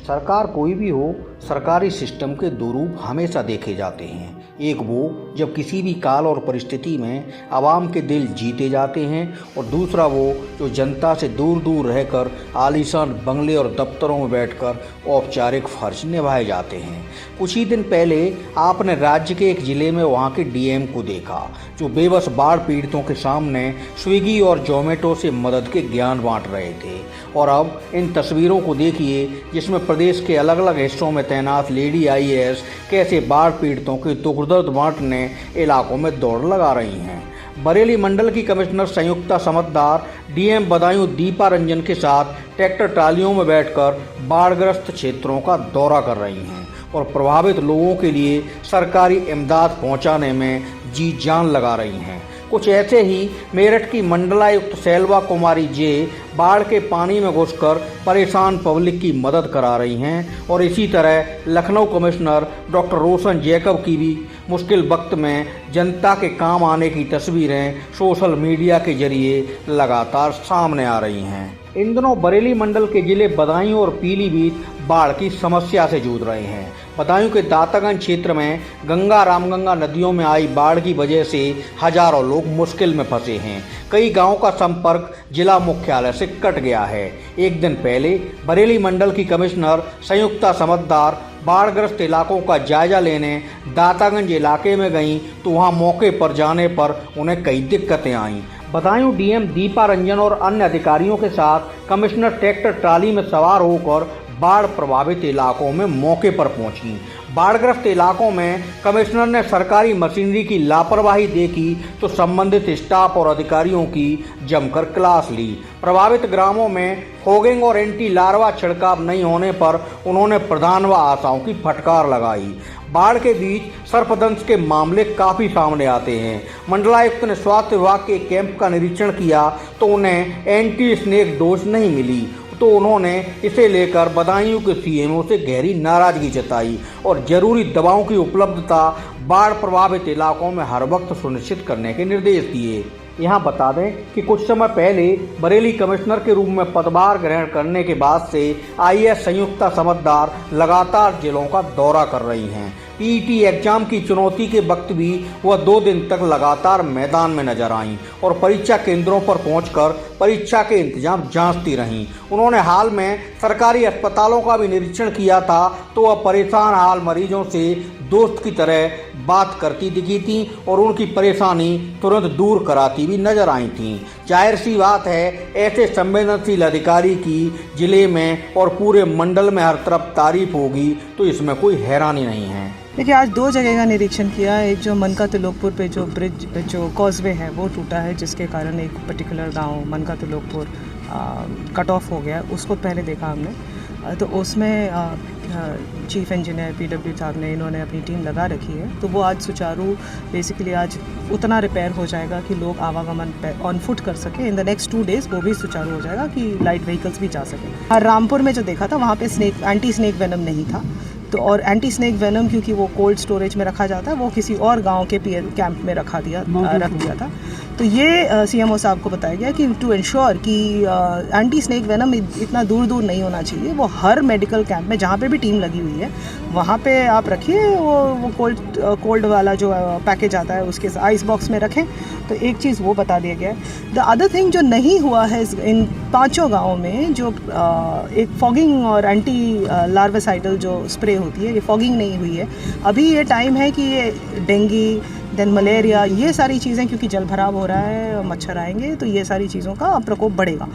सरकार कोई भी हो, सरकारी सिस्टम के दो रूप हमेशा देखे जाते हैं। एक वो जब किसी भी काल और परिस्थिति में आवाम के दिल जीते जाते हैं, और दूसरा वो जो जनता से दूर दूर रहकर आलीशान बंगले और दफ्तरों में बैठकर औपचारिक फर्ज निभाए जाते हैं। कुछ ही दिन पहले आपने राज्य के एक ज़िले में वहाँ के डीएम को देखा, जो बेबस बाढ़ पीड़ितों के सामने स्विगी और जोमेटो से मदद के ज्ञान बांट रहे थे। और अब इन तस्वीरों को देखिए, जिसमें प्रदेश के अलग अलग हिस्सों में तैनात लेडी आईएएस कैसे बाढ़ पीड़ितों के दुख दर्द बांटने इलाकों में दौड़ लगा रही हैं। बरेली मंडल की कमिश्नर संयुक्ता समद्दार डीएम बदायूं दीपा रंजन के साथ ट्रैक्टर ट्रालियों में बैठकर बाढ़ग्रस्त क्षेत्रों का दौरा कर रही हैं और प्रभावित लोगों के लिए सरकारी इमदाद पहुंचाने में जी जान लगा रही हैं। कुछ ऐसे ही मेरठ की मंडलायुक्त सेल्वा कुमारी जे बाढ़ के पानी में घुसकर परेशान पब्लिक की मदद करा रही हैं, और इसी तरह लखनऊ कमिश्नर डॉक्टर रोशन जैकब की भी मुश्किल वक्त में जनता के काम आने की तस्वीरें सोशल मीडिया के जरिए लगातार सामने आ रही हैं। इन दिनों बरेली मंडल के जिले बदायूं और पीलीभीत बाढ़ की समस्या से जूझ रहे हैं। बदायूं के दातागंज क्षेत्र में गंगा रामगंगा नदियों में आई बाढ़ की वजह से हजारों लोग मुश्किल में फंसे हैं। कई गांवों का संपर्क जिला मुख्यालय से कट गया है। एक दिन पहले बरेली मंडल की कमिश्नर संयुक्ता समद्दार बाढ़ग्रस्त इलाकों का जायजा लेने दातागंज इलाके में गईं, तो वहां मौके पर जाने पर उन्हें कई दिक्कतें आईं। बदायूं डीएम दीपा रंजन और अन्य अधिकारियों के साथ कमिश्नर ट्रैक्टर ट्राली में सवार होकर बाढ़ प्रभावित इलाकों में मौके पर पहुंची। बाढ़ग्रस्त इलाकों में कमिश्नर ने सरकारी मशीनरी की लापरवाही देखी तो संबंधित स्टाफ और अधिकारियों की जमकर क्लास ली। प्रभावित ग्रामों में फॉगिंग और एंटी लार्वा छिड़काव नहीं होने पर उन्होंने प्रधान व आशाओं की फटकार लगाई। बाढ़ के बीच सर्पदंश के मामले काफ़ी सामने आते हैं। मंडलायुक्त ने स्वास्थ्य विभाग के कैंप का निरीक्षण किया तो उन्हें एंटी स्नेक डोज नहीं मिली, तो उन्होंने इसे लेकर बदायूं के सीएमओ से गहरी नाराजगी जताई और जरूरी दवाओं की उपलब्धता बाढ़ प्रभावित इलाकों में हर वक्त सुनिश्चित करने के निर्देश दिए। यहाँ बता दें कि कुछ समय पहले बरेली कमिश्नर के रूप में पदभार ग्रहण करने के बाद से आईएएस संयुक्ता समद्दार लगातार जिलों का दौरा कर रही हैं। पीईटी एग्जाम की चुनौती के वक्त भी वह 2 दिन तक लगातार मैदान में नजर आईं और परीक्षा केंद्रों पर पहुंचकर परीक्षा के इंतजाम जांचती रहीं। उन्होंने हाल में सरकारी अस्पतालों का भी निरीक्षण किया था, तो वह परेशान हाल मरीजों से दोस्त की तरह बात करती दिखी थी और उनकी परेशानी तुरंत दूर कराती भी नजर आई थी। जाहिर सी बात है, ऐसे संवेदनशील अधिकारी की जिले में और पूरे मंडल में हर तरफ तारीफ होगी, तो इसमें कोई हैरानी नहीं है। देखिए, आज 2 जगह का निरीक्षण किया। एक जो मनका तिलोकपुर पे जो ब्रिज जो कॉजवे है वो टूटा है, जिसके कारण एक पर्टिकुलर गांव मनका तिलोकपुर कट ऑफ हो गया, उसको पहले देखा हमने। तो उसमें चीफ इंजीनियर पीडब्ल्यू साहब ने इन्होंने अपनी टीम लगा रखी है, तो वो आज सुचारू बेसिकली आज उतना रिपेयर हो जाएगा कि लोग आवागमन ऑन फुट कर सके। इन द नेक्स्ट 2 डेज़ वो भी सुचारू हो जाएगा कि लाइट व्हीकल्स भी जा सकें। रामपुर में जो देखा था वहाँ पे एंटी स्नेक वेनम नहीं था, तो और एंटी स्नेक वेनम क्योंकि वो कोल्ड स्टोरेज में रखा जाता है, वो किसी और गांव के कैंप में रख दिया था। तो ये सीएमओ साहब को बताया गया कि टू इंश्योर कि एंटी स्नेक वेनम इतना दूर दूर नहीं होना चाहिए, वो हर मेडिकल कैंप में जहाँ पे भी टीम लगी हुई है वहाँ पे आप रखिए। वो कोल्ड वाला जो पैकेज आता है उसके आइस बॉक्स में रखें। तो एक चीज़ वो बता दिया गया है। द अदर थिंग जो नहीं हुआ है इन 5 गाँवों में, जो एक फॉगिंग और एंटी लार्वासाइडल जो स्प्रे होती है, ये फॉगिंग नहीं हुई है। अभी ये टाइम है कि ये डेंगू देन मलेरिया, ये सारी चीज़ें, क्योंकि जल भराव हो रहा है, मच्छर आएंगे, तो ये सारी चीज़ों का प्रकोप बढ़ेगा।